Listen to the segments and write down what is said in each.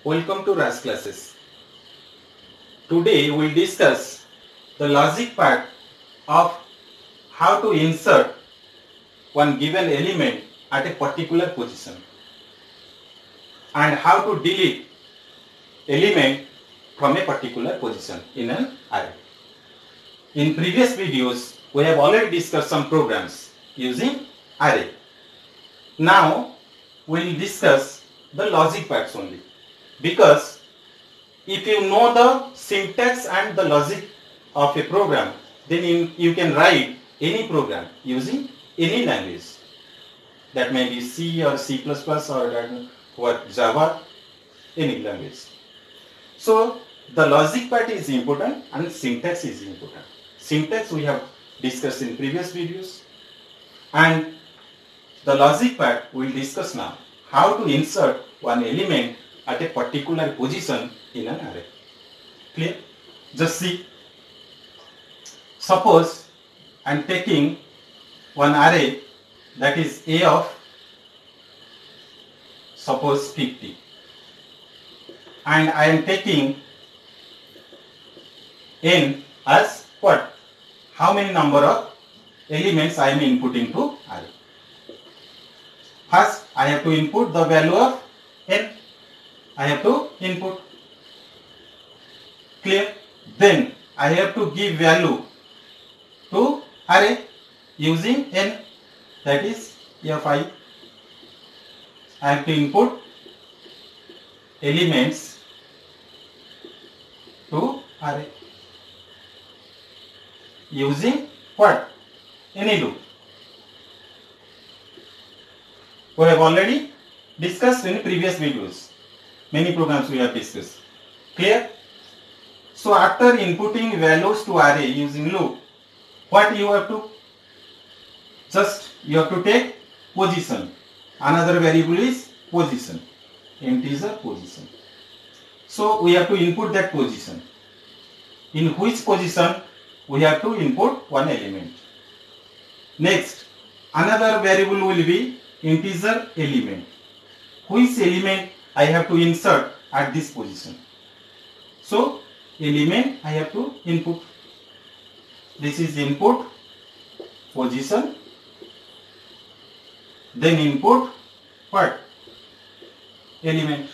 Welcome to RAS classes. Today we will discuss the logic part of how to insert one given element at a particular position and how to delete element from a particular position in an array. In previous videos we have already discussed some programs using array. Now we will discuss the logic parts only, because if you know the syntax and the logic of a program, then you can write any program using any language. That may be C or C++ or Java, any language. So the logic part is important and syntax is important. Syntax we have discussed in previous videos, and the logic part we will discuss now. How to insert one element at a particular position in an array. Clear? Just see. Suppose I am taking one array that is A of suppose 50, and I am taking n as what? How many number of elements I am inputting to array. First I have to input the value of n. I have to input. Clear? Then I have to give value to array using n, that is fi. I have to input elements to array using what? Any loop. We have already discussed in previous videos. Many programs we have discussed. Clear? So after inputting values to array using loop, what you have to? Just you have to take position. Another variable is position, integer position. So we have to input that position. In which position we have to input one element. Next, another variable will be integer element. Which element I have to insert at this position? So element I have to input. This is input position. Then input what? Element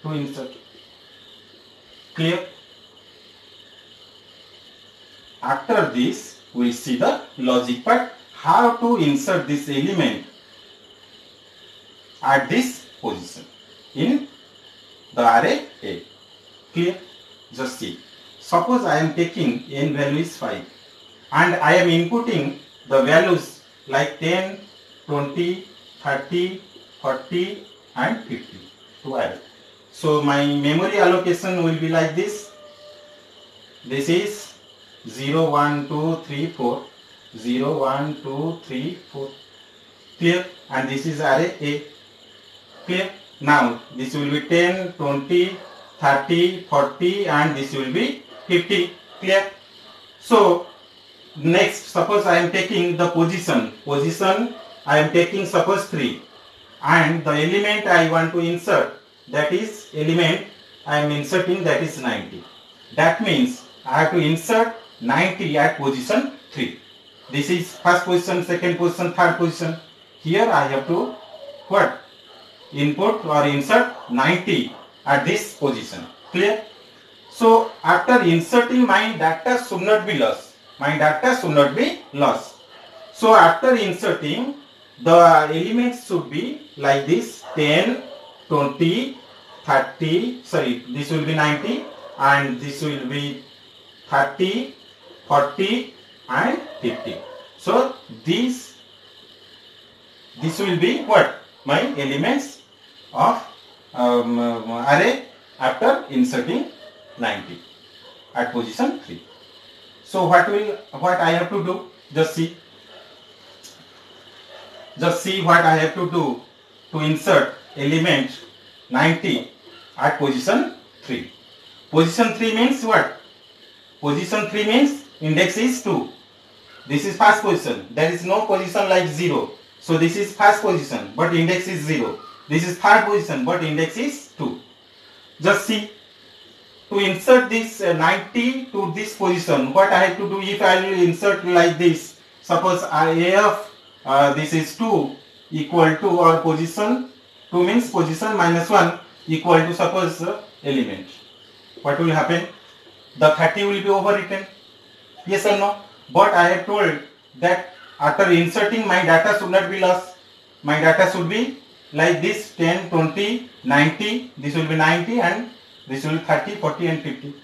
to insert. Clear? After this we will see the logic part, how to insert this element at this position in the array A. Clear? Just see. Suppose I am taking n value is 5 and I am inputting the values like 10, 20, 30, 40 and 50 to array. So my memory allocation will be like this. This is 0, 1, 2, 3, 4. 0, 1, 2, 3, 4. Clear? And this is array A. Clear? Now this will be 10, 20, 30, 40 and this will be 50. Clear? So next, suppose I am taking the position. Position I am taking suppose 3 and the element I want to insert, that is element I am inserting, that is 90. That means I have to insert 90 at position 3. This is first position, second position, third position. Here I have to what? Input or insert 90 at this position. Clear? So after inserting, my data should not be lost. My data should not be lost. So after inserting, the elements should be like this: 10, 20, 30, sorry, this will be 90 and this will be 30, 40 and 50. So this will be what? My elements of array after inserting 90 at position 3. So what I have to do? Just see. Just see what I have to do to insert element 90 at position 3. Position 3 means what? Position 3 means index is 2. This is first position. There is no position like 0. So this is first position, but index is 0. This is third position, but index is 2. Just see, to insert this 90 to this position, what I have to do? If I will insert like this, suppose A of this is 2 equal to, or position 2 means position minus 1 equal to, suppose element. What will happen? The 30 will be overwritten. Yes or no? But I have told that after inserting, my data should not be lost. My data should be like this: 10, 20, 90. This will be 90 and this will be 30, 40 and 50.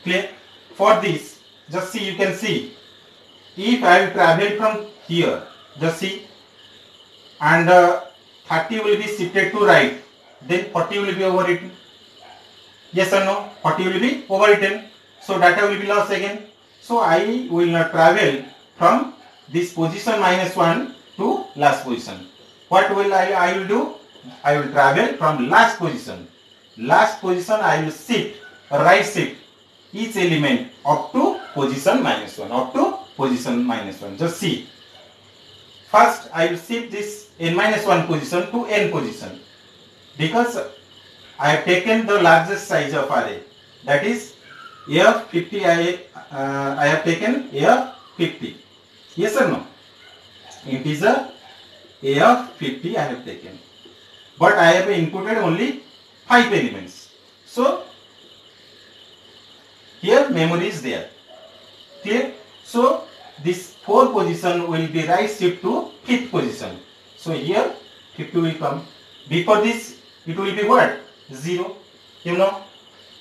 Clear? For this, just see, you can see, if I will travel from here, just see, and 30 will be shifted to right, then 40 will be overwritten. Yes or no? 40 will be overwritten. So data will be lost again. So I will not travel from this position minus 1 to last position. What will I will do? I will travel from last position. Last position I will shift, right shift each element up to position minus 1, up to position minus 1. Just see. First I will shift this n minus 1 position to n position, because I have taken the largest size of array, that is A of 50. I have taken A of 50. Yes or no? Integer A of 50 I have taken, but I have inputted only 5 elements. So here memory is there. Clear? So this 4 position will be right shift to 5th position. So here 50 will come. Before this it will be what? 0. You know.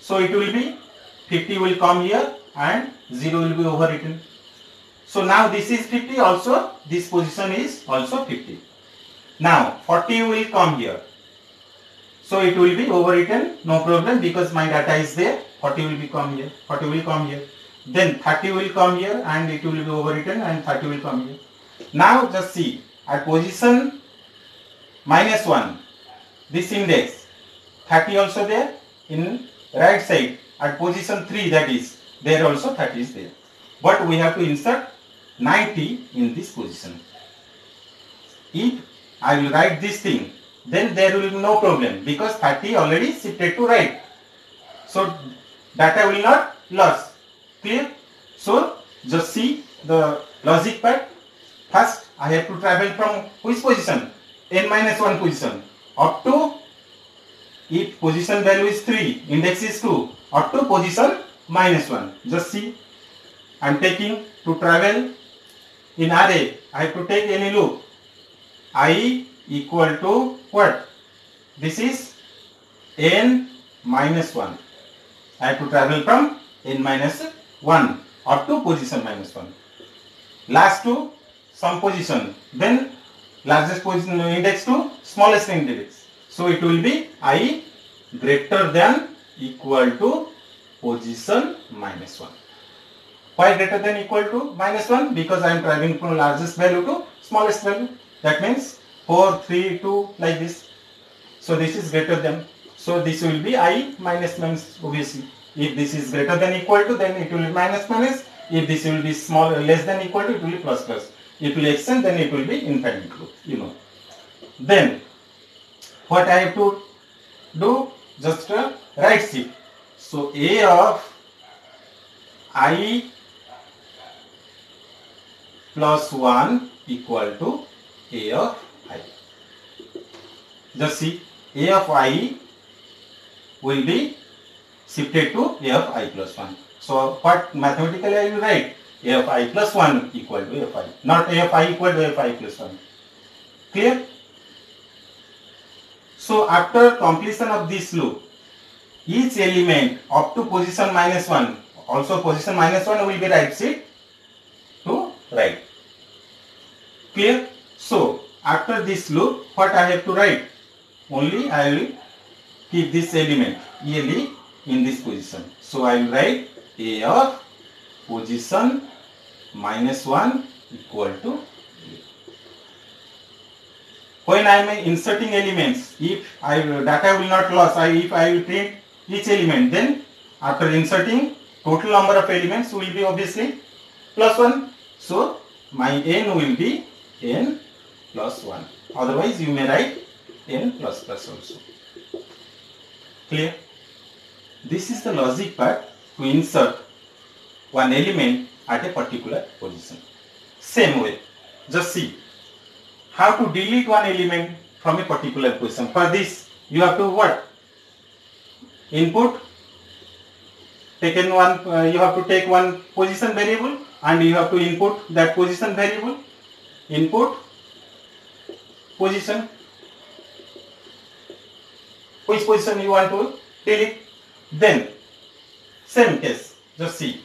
So it will be 50 will come here and 0 will be overwritten. So now this is 50 also. This position is also 50. Now 40 will come here. So it will be overwritten, no problem, because my data is there. 40 will be come here, 40 will come here. Then 30 will come here and it will be overwritten, and 30 will come here. Now just see, at position minus 1, this index 30 also there in right side. At position 3, that is there also 30 is there. But we have to insert 90 in this position. If I will write this thing, then there will be no problem, because 30 already shifted to right. So data will not lost. Clear? So just see the logic part. First I have to travel from which position? N minus 1 position up to, if position value is 3, index is 2, up to position minus 1. Just see, I am taking to travel in array. I have to take any loop. I equal to what? This is n minus 1. I have to travel from n minus 1 up to position minus 1. Last to some position, then largest position index to smallest index. So it will be I greater than equal to position minus 1. Why greater than equal to minus 1? Because I am traveling from largest value to smallest value. That means 4, 3, 2, like this. So this is greater than. So this will be I minus minus, obviously. If this is greater than equal to, then it will be minus minus. If this will be small less than equal to, it will be plus plus. It will extend, then it will be infinite loop, you know. Then what I have to do? Just a right shift. So A of I plus 1 equal to A of I. Just see, A of I will be shifted to A of I plus 1. So what mathematically I will write? A of I plus 1 equal to A of I, not A of I equal to A of I plus 1. Clear? So after completion of this loop, each element up to position minus 1, also position minus 1 will be right shift to right. Clear? So after this loop, what I have to write? Only I will keep this element ELE in this position. So I will write A of position minus 1 equal to A. When I am inserting elements, if data will not loss, if I will print each element, then after inserting, total number of elements will be obviously plus 1. So my n will be n plus 1. Otherwise you may write n plus plus also. Clear? This is the logic part to insert one element at a particular position. Same way, just see how to delete one element from a particular position. For this, you have to what? Input taken one. You have to take one position variable and you have to input that position variable. Input position. Which position you want to delete? Then same case. Just see.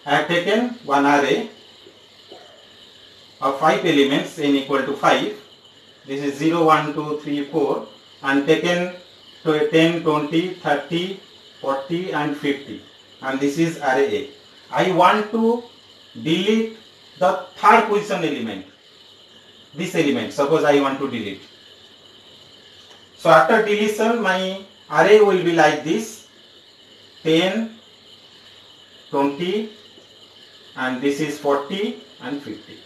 I have taken one array of 5 elements n equal to 5. This is 0, 1, 2, 3, 4 and taken to 10, 20, 30, 40 and 50 and this is array A. I want to delete the third position element. This element, suppose I want to delete. So after deletion my array will be like this, 10, 20 and this is 40 and 50.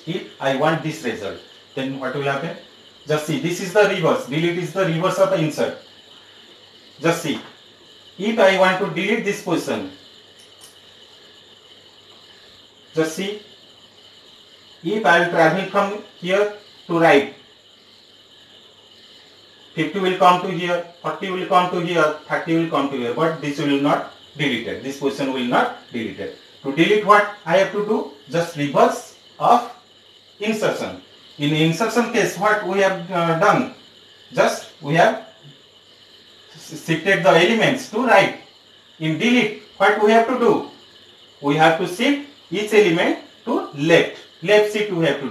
If I want this result, then what will happen? Just see, this is the reverse. Delete is the reverse of the insert. Just see, if I want to delete this position, just see, if I will travel from here to right, 50 will come to here, 40 will come to here, 30 will come to here, but this will not deleted. This position will not deleted. To delete what I have to do? Just reverse of insertion. In insertion case, what we have done? Just we have shifted the elements to right. In delete, what we have to do? We have to shift each element to left. Left shift we have to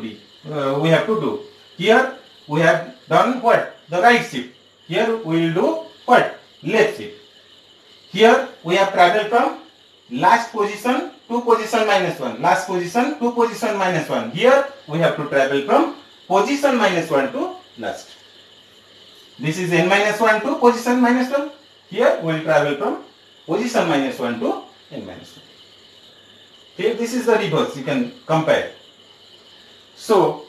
do. Here we have done what? The right shift. Here we will do what? Left shift. Here we have traveled from last position to position minus 1. Last position to position minus 1. Here we have to travel from position minus 1 to last. This is n minus 1 to position minus 1. Here we will travel from position minus 1 to n minus 1. Here this is the reverse. You can compare. So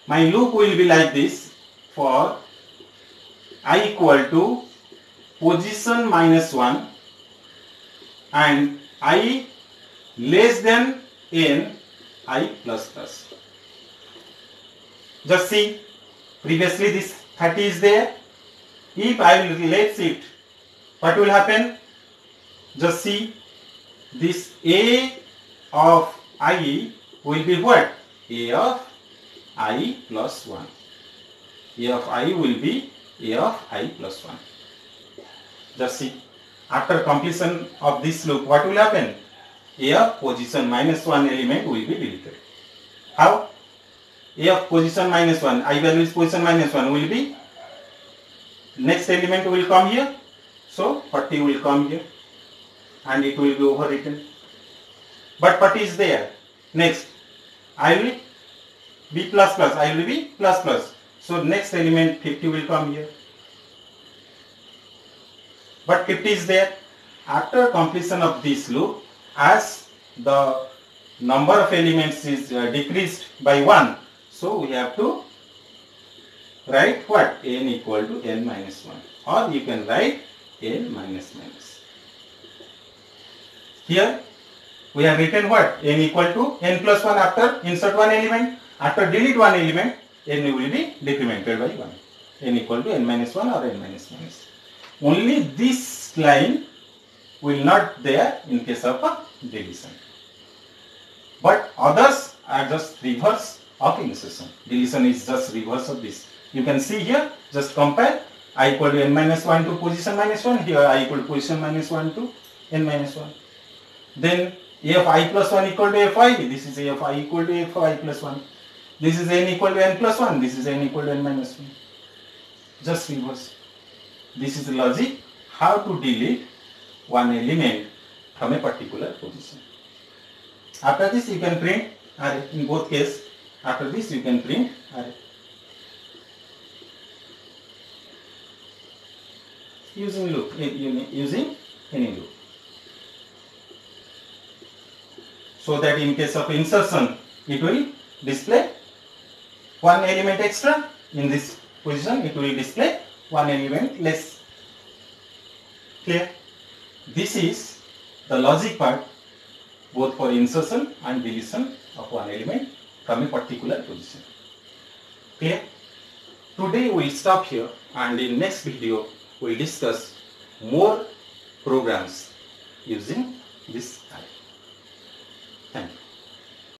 my loop will be like this for I equal to position minus 1 and I less than n I plus plus. Just see, previously this 30 is there. If I will left shift, what will happen? Just see, this A of I will be what? A of I plus 1. A of I will be A of I plus 1. Just see, after completion of this loop, what will happen? A of position minus 1 element will be deleted. How? A of position minus 1, I value is position minus 1 will be, next element will come here, so 40 will come here and it will be overwritten. But 40 is there. Next, I will be plus plus, I will be plus plus. So next element 50 will come here. But 50 is there. After completion of this loop, as the number of elements is decreased by 1, so we have to write what? N equal to n minus 1, or you can write n minus minus. Here we have written what? N equal to n plus 1 after insert one element. After delete one element, n will be decremented by 1. N equal to n minus 1 or n minus minus. Only this line will not there in case of a deletion. But others are just reverse of insertion. Deletion is just reverse of this. You can see here, just compare. I equal to n minus 1 to position minus 1. Here I equal to position minus 1 to n minus 1. Then A of I plus 1 equal to Fi. This is A of I equal to Fi plus 1. This is n equal to n plus 1. This is n equal to n minus 1. Just reverse. This is the logic how to delete one element from a particular position. After this you can print array. In both cases, after this you can print array. Using loop, using any loop. So that in case of insertion, it will display one element extra. in this position, it will display one element less. Clear? This is the logic part both for insertion and deletion of one element from a particular position. Clear? Today we will stop here, and in next video we will discuss more programs using this type. Thank you.